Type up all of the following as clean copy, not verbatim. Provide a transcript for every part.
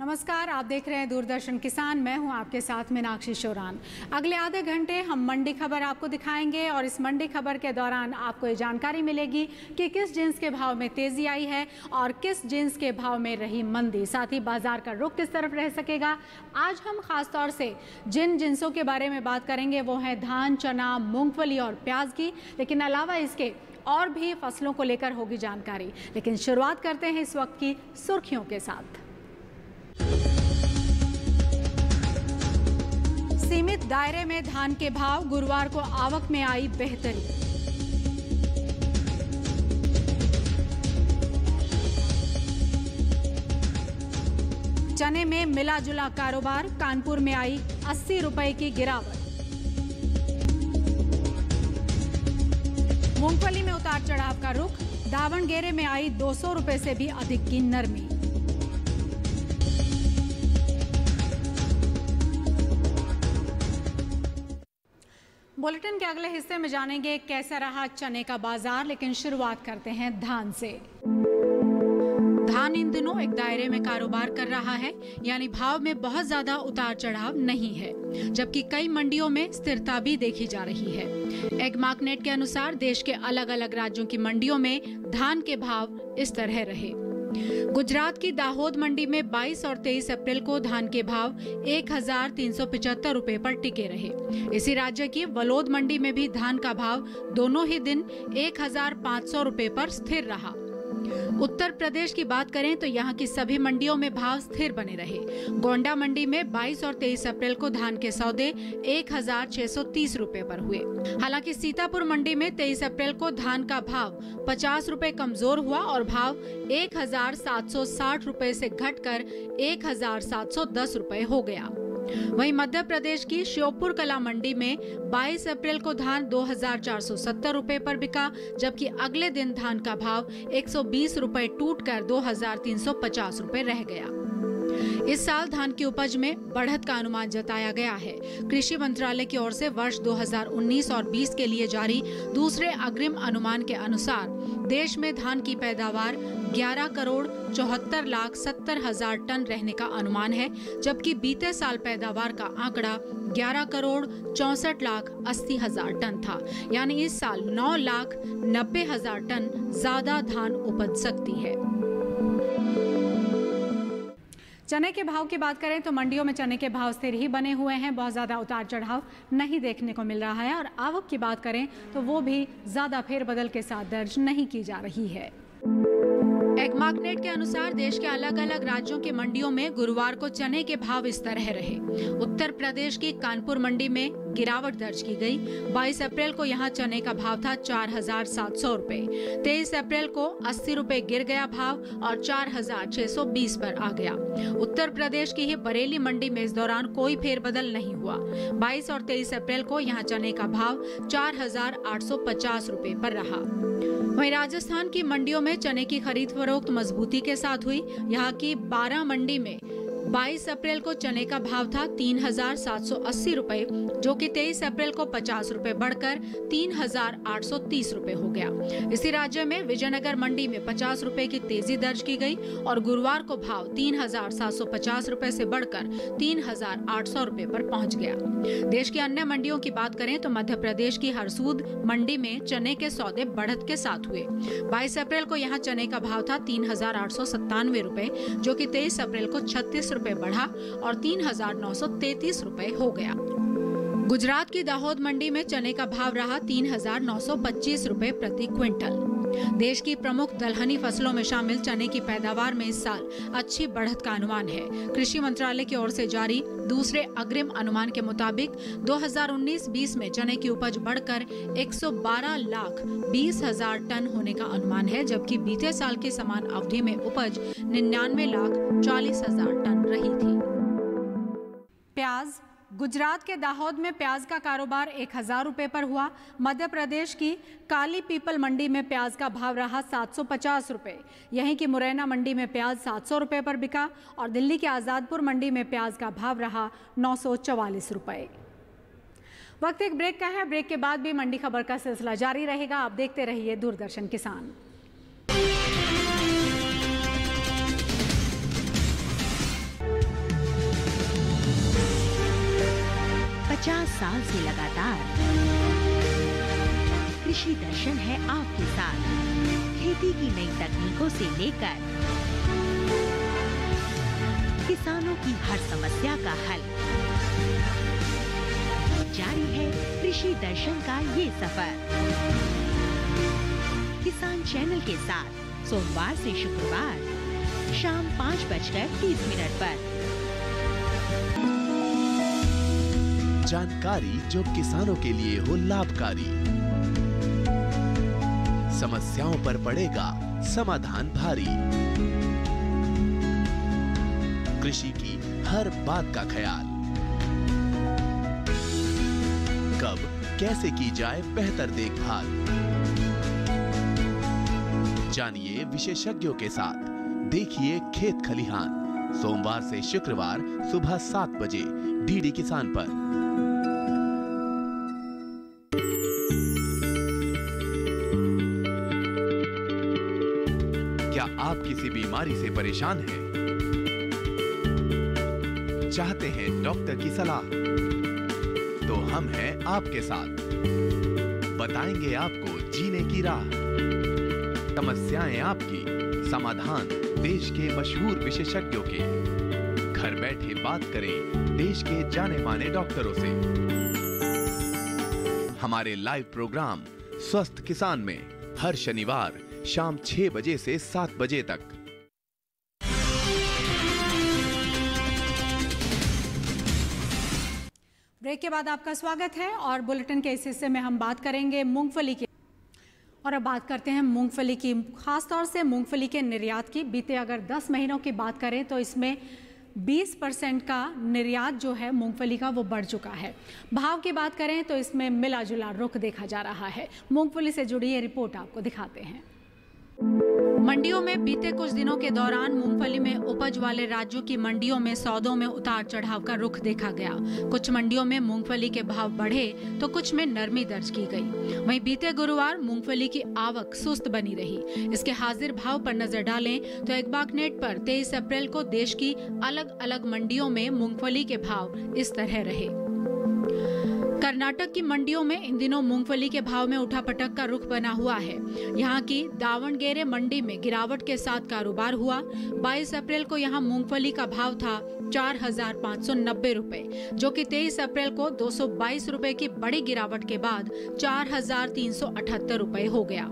नमस्कार, आप देख रहे हैं दूरदर्शन किसान। मैं हूं आपके साथ मीनाक्षी शोरान। अगले आधे घंटे हम मंडी खबर आपको दिखाएंगे और इस मंडी खबर के दौरान आपको ये जानकारी मिलेगी कि किस जिन्स के भाव में तेजी आई है और किस जिन्स के भाव में रही मंदी। साथ ही बाजार का रुख किस तरफ रह सकेगा। आज हम खास तौर से जिन जिन्सों के बारे में बात करेंगे वो है धान, चना, मूंगफली और प्याज की, लेकिन अलावा इसके और भी फसलों को लेकर होगी जानकारी। लेकिन शुरुआत करते हैं इस वक्त की सुर्खियों के साथ। सीमित दायरे में धान के भाव, गुरुवार को आवक में आई बेहतरी। चने में मिला जुला कारोबार, कानपुर में आई 80 रुपए की गिरावट। मूंगफली में उतार चढ़ाव का रुख, दावणगेरे में आई 200 रुपए से भी अधिक की नरमी। बुलेटिन के अगले हिस्से में जानेंगे कैसा रहा चने का बाजार, लेकिन शुरुआत करते हैं धान से। धान इन दिनों एक दायरे में कारोबार कर रहा है, यानी भाव में बहुत ज्यादा उतार चढ़ाव नहीं है, जबकि कई मंडियों में स्थिरता भी देखी जा रही है। एग्मार्कनेट के अनुसार देश के अलग अलग राज्यों की मंडियों में धान के भाव इस तरह रहे। गुजरात की दाहोद मंडी में 22 और 23 अप्रैल को धान के भाव 1375 रुपए पर टिके रहे। इसी राज्य की वलोद मंडी में भी धान का भाव दोनों ही दिन 1500 रुपए पर स्थिर रहा। उत्तर प्रदेश की बात करें तो यहाँ की सभी मंडियों में भाव स्थिर बने रहे। गोंडा मंडी में 22 और 23 अप्रैल को धान के सौदे 1630 रुपए पर हुए। हालांकि सीतापुर मंडी में 23 अप्रैल को धान का भाव 50 रुपए कमजोर हुआ और भाव 1760 रुपए से घटकर 1710 रुपए हो गया। वहीं मध्य प्रदेश की श्योपुर कला मंडी में 22 अप्रैल को धान 2470 रुपए पर बिका, जबकि अगले दिन धान का भाव 120 रुपए टूटकर 2350 रुपए रह गया। इस साल धान की उपज में बढ़त का अनुमान जताया गया है। कृषि मंत्रालय की ओर से वर्ष 2019 और 20 के लिए जारी दूसरे अग्रिम अनुमान के अनुसार देश में धान की पैदावार 11,74,70,000 टन रहने का अनुमान है, जबकि बीते साल पैदावार का आंकड़ा 11,64,80,000 टन था। यानी इस साल 9,90,000 टन ज्यादा धान उपज सकती है। चने के भाव की बात करें तो मंडियों में चने के भाव स्थिर ही बने हुए हैं, बहुत ज़्यादा उतार चढ़ाव नहीं देखने को मिल रहा है। और आवक की बात करें तो वो भी ज़्यादा फेरबदल के साथ दर्ज नहीं की जा रही है। एग्मार्कनेट के अनुसार देश के अलग अलग राज्यों की मंडियों में गुरुवार को चने के भाव इस तरह रहे। उत्तर प्रदेश की कानपुर मंडी में गिरावट दर्ज की गई। 22 अप्रैल को यहां चने का भाव था 4700 रुपए। 23 अप्रैल को 80 रुपए गिर गया भाव और 4620 पर आ गया। उत्तर प्रदेश की ही बरेली मंडी में इस दौरान कोई फेरबदल नहीं हुआ। 22 और 23 अप्रैल को यहां चने का भाव 4850 रुपए पर रहा। वहीं राजस्थान की मंडियों में चने की खरीद फरोख्त मजबूती के साथ हुई। यहाँ की 12 मंडी में 22 अप्रैल को चने का भाव था 3780 रुपए, जो कि 23 अप्रैल को 50 रुपए बढ़कर 3830 रुपए हो गया। इसी राज्य में विजयनगर मंडी में 50 रुपए की तेजी दर्ज की गई और गुरुवार को भाव 3750 रुपए से बढ़कर 3800 रुपए पर पहुंच गया। देश की अन्य मंडियों की बात करें तो मध्य प्रदेश की हरसूद मंडी में चने के सौदे बढ़त के साथ हुए। 22 अप्रैल को यहाँ चने का भाव था 3897 रुपए, जो कि 23 अप्रैल को 36 रुपए बढ़ा और 3933 रुपए हो गया। गुजरात की दाहोद मंडी में चने का भाव रहा 3925 रुपए प्रति क्विंटल। देश की प्रमुख दलहनी फसलों में शामिल चने की पैदावार में इस साल अच्छी बढ़त का अनुमान है। कृषि मंत्रालय की ओर से जारी दूसरे अग्रिम अनुमान के मुताबिक 2019-20 में चने की उपज बढ़कर 112,20,000 टन होने का अनुमान है, जबकि बीते साल की समान अवधि में उपज 99,40,000 टन रही थी। प्याज। गुजरात के दाहोद में प्याज का कारोबार 1000 रुपए पर हुआ। मध्य प्रदेश की काली पीपल मंडी में प्याज का भाव रहा 750 रुपए। यहीं की मुरैना मंडी में प्याज 700 रुपए पर बिका और दिल्ली के आजादपुर मंडी में प्याज का भाव रहा 944 रुपए। वक्त एक ब्रेक का है। ब्रेक के बाद भी मंडी खबर का सिलसिला जारी रहेगा। आप देखते रहिए दूरदर्शन किसान। 50 साल से लगातार कृषि दर्शन है आपके साथ। खेती की नई तकनीकों से लेकर किसानों की हर समस्या का हल, जारी है कृषि दर्शन का ये सफर। किसान चैनल के साथ सोमवार से शुक्रवार शाम 5:30 पर। जानकारी जो किसानों के लिए हो लाभकारी, समस्याओं पर पड़ेगा समाधान भारी, कृषि की हर बात का ख्याल, कब कैसे की जाए बेहतर देखभाल। जानिए विशेषज्ञों के साथ, देखिए खेत खलिहान, सोमवार से शुक्रवार सुबह 7 बजे डीडी किसान पर। क्या आप किसी बीमारी से परेशान हैं? चाहते हैं डॉक्टर की सलाह? तो हम हैं आपके साथ, बताएंगे आपको जीने की राह। समस्याएं आपकी, समाधान देश के मशहूर विशेषज्ञों के। घर बैठे बात करें देश के जाने माने डॉक्टरों से। हमारे लाइव प्रोग्राम स्वस्थ किसान में हर शनिवार शाम 6 बजे से 7 बजे तक। ब्रेक के बाद आपका स्वागत है और बुलेटिन के इस हिस्से में हम बात करेंगे मूंगफली की। और अब बात करते हैं मूंगफली की, खासतौर से मूंगफली के निर्यात की। बीते अगर 10 महीनों की बात करें तो इसमें 20% का निर्यात जो है मूंगफली का वो बढ़ चुका है। भाव की बात करें तो इसमें मिला जुला रुख देखा जा रहा है। मूंगफली से जुड़ी ये रिपोर्ट आपको दिखाते हैं। मंडियों में बीते कुछ दिनों के दौरान मूंगफली में उपज वाले राज्यों की मंडियों में सौदों में उतार चढ़ाव का रुख देखा गया। कुछ मंडियों में मूंगफली के भाव बढ़े तो कुछ में नरमी दर्ज की गई। वहीं बीते गुरुवार मूंगफली की आवक सुस्त बनी रही। इसके हाजिर भाव पर नजर डालें तो एग्बाकनेट पर 23 अप्रैल को देश की अलग अलग मंडियों में मूंगफली के भाव इस तरह रहे। कर्नाटक की मंडियों में इन दिनों मूंगफली के भाव में उठापटक का रुख बना हुआ है। यहाँ की दावणगेरे मंडी में गिरावट के साथ कारोबार हुआ। 22 अप्रैल को यहाँ मूंगफली का भाव था 4,590 रुपए, जो कि 23 अप्रैल को 222 रुपए की बड़ी गिरावट के बाद 4,378 रुपए हो गया।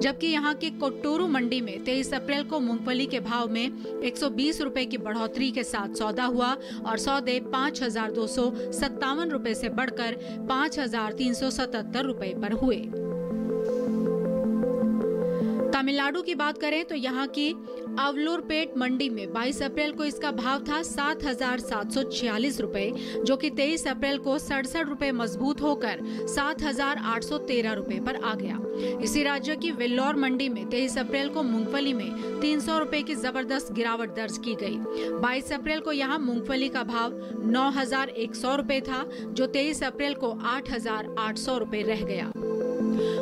जबकि यहाँ की कोट्टूरू मंडी में 23 अप्रैल को मूंगफली के भाव में 120 रुपए की बढ़ोतरी के साथ सौदा हुआ और सौदे 5,257 रुपए से बढ़कर 5,377 रुपए पर हुए। तमिलनाडु की बात करें तो यहाँ की अवलूरपेट मंडी में 22 अप्रैल को इसका भाव था 7,746 रुपए, जो कि 23 अप्रैल को 67 रुपए मजबूत होकर 7,813 रुपए पर आ गया। इसी राज्य की वेल्लोर मंडी में 23 अप्रैल को मूंगफली में 300 रुपए की जबरदस्त गिरावट दर्ज की गई। 22 अप्रैल को यहाँ मूंगफली का भाव 9,100 रुपए था, जो 23 अप्रैल को 8,800 रुपए रह गया।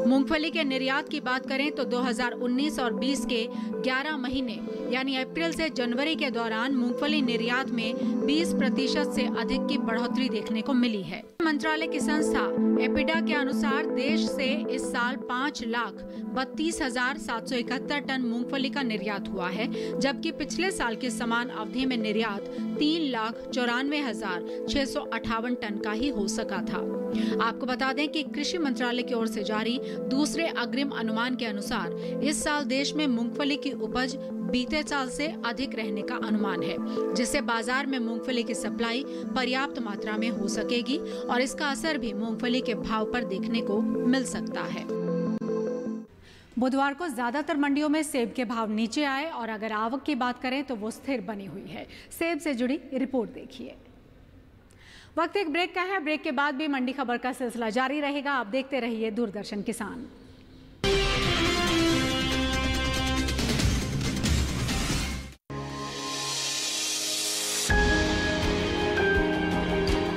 मूंगफली के निर्यात की बात करें तो 2019 और 20 के 11 महीने यानी अप्रैल से जनवरी के दौरान मूंगफली निर्यात में 20% से अधिक की बढ़ोतरी देखने को मिली है। मंत्रालय की संस्था एपिडा के अनुसार देश से इस साल 5,32,771 टन मूंगफली का निर्यात हुआ है, जबकि पिछले साल के समान अवधि में निर्यात 3,94,658 टन का ही हो सका था। आपको बता दें कि कृषि मंत्रालय की ओर से जारी दूसरे अग्रिम अनुमान के अनुसार इस साल देश में मूंगफली की उपज बीते साल से अधिक रहने का अनुमान है, जिससे बाजार में मूंगफली की सप्लाई पर्याप्त मात्रा में हो सकेगी और इसका असर भी मूंगफली के भाव पर देखने को मिल सकता है। बुधवार को ज्यादातर मंडियों में सेब के भाव नीचे आए और अगर आवक की बात करें तो वो स्थिर बनी हुई है। सेब से जुड़ी रिपोर्ट देखिए। वक्त एक ब्रेक का है। ब्रेक के बाद भी मंडी खबर का सिलसिला जारी रहेगा। आप देखते रहिए दूरदर्शन किसान।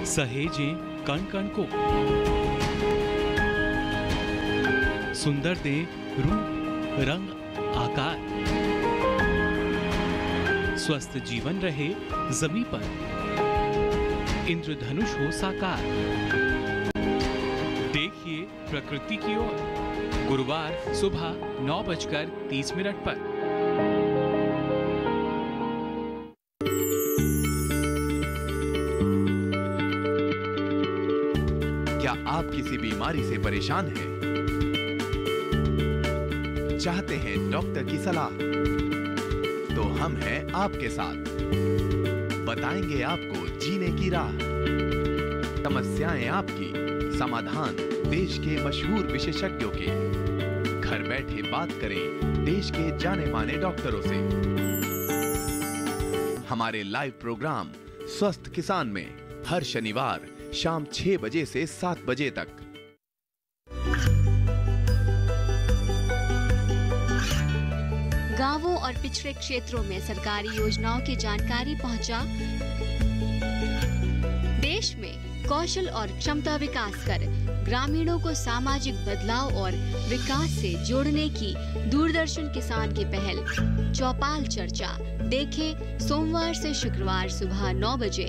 सहेजें कण कण को, सुंदर दे रूप रंग आकार, स्वस्थ जीवन रहे जमीन पर, इंद्रधनुष हो साकार। देखिए प्रकृति की ओर गुरुवार सुबह 9:30 पर। क्या आप किसी बीमारी से परेशान हैं? चाहते हैं डॉक्टर की सलाह? तो हम हैं आपके साथ। बताएंगे आपको जीने की राह। समस्याएं आपकी, समाधान देश के मशहूर विशेषज्ञों के। घर बैठे बात करें देश के जाने माने डॉक्टरों से। हमारे लाइव प्रोग्राम स्वस्थ किसान में हर शनिवार शाम 6 बजे से 7 बजे तक। गांवों और पिछड़े क्षेत्रों में सरकारी योजनाओं की जानकारी पहुंचा। देश में कौशल और क्षमता विकास कर ग्रामीणों को सामाजिक बदलाव और विकास से जोड़ने की दूरदर्शन किसान की पहल चौपाल चर्चा देखें सोमवार से शुक्रवार सुबह 9 बजे।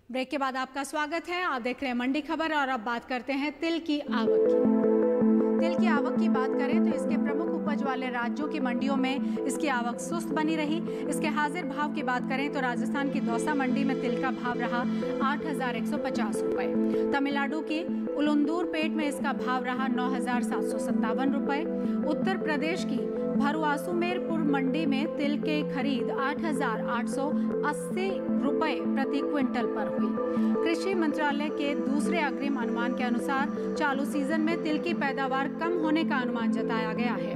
ब्रेक के बाद आपका स्वागत है। आप देख रहे हैं मंडी खबर और अब बात करते हैं तिल की आवक की। तिल की आवक की बात करें तो इसके प्रमुख उपज वाले राज्यों की मंडियों में इसकी आवक सुस्त बनी रही। इसके हाजिर भाव की बात करें तो राजस्थान की दौसा मंडी में तिल का भाव रहा 8,150 रुपए। तमिलनाडु की उलुंदूरपेट में इसका भाव रहा 9,757 रुपए। उत्तर प्रदेश की भरुआसुमेरपुर मंडी में तिल के खरीद 8,880 रुपए प्रति क्विंटल पर हुई। कृषि मंत्रालय के दूसरे अग्रिम अनुमान के अनुसार चालू सीजन में तिल की पैदावार कम होने का अनुमान जताया गया है।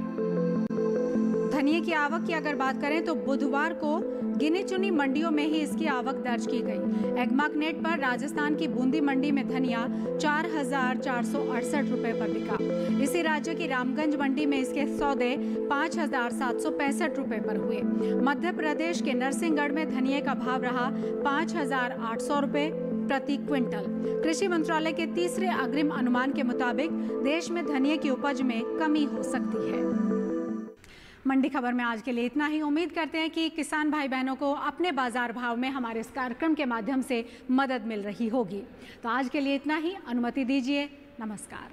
धनिये की आवक की अगर बात करें तो बुधवार को गिनी चुनी मंडियों में ही इसकी आवक दर्ज की गई। एग्मार्क नेट पर राजस्थान की बूंदी मंडी में धनिया 4,468 रुपए पर बिका। इसी राज्य की रामगंज मंडी में इसके सौदे 5,765 रुपए पर हुए। मध्य प्रदेश के नरसिंहगढ़ में धनिये का भाव रहा 5,800 रुपए प्रति क्विंटल। कृषि मंत्रालय के तीसरे अग्रिम अनुमान के मुताबिक देश में धनिये की उपज में कमी हो सकती है। मंडी खबर में आज के लिए इतना ही। उम्मीद करते हैं कि किसान भाई बहनों को अपने बाजार भाव में हमारे इस कार्यक्रम के माध्यम से मदद मिल रही होगी। तो आज के लिए इतना ही। अनुमति दीजिए। नमस्कार।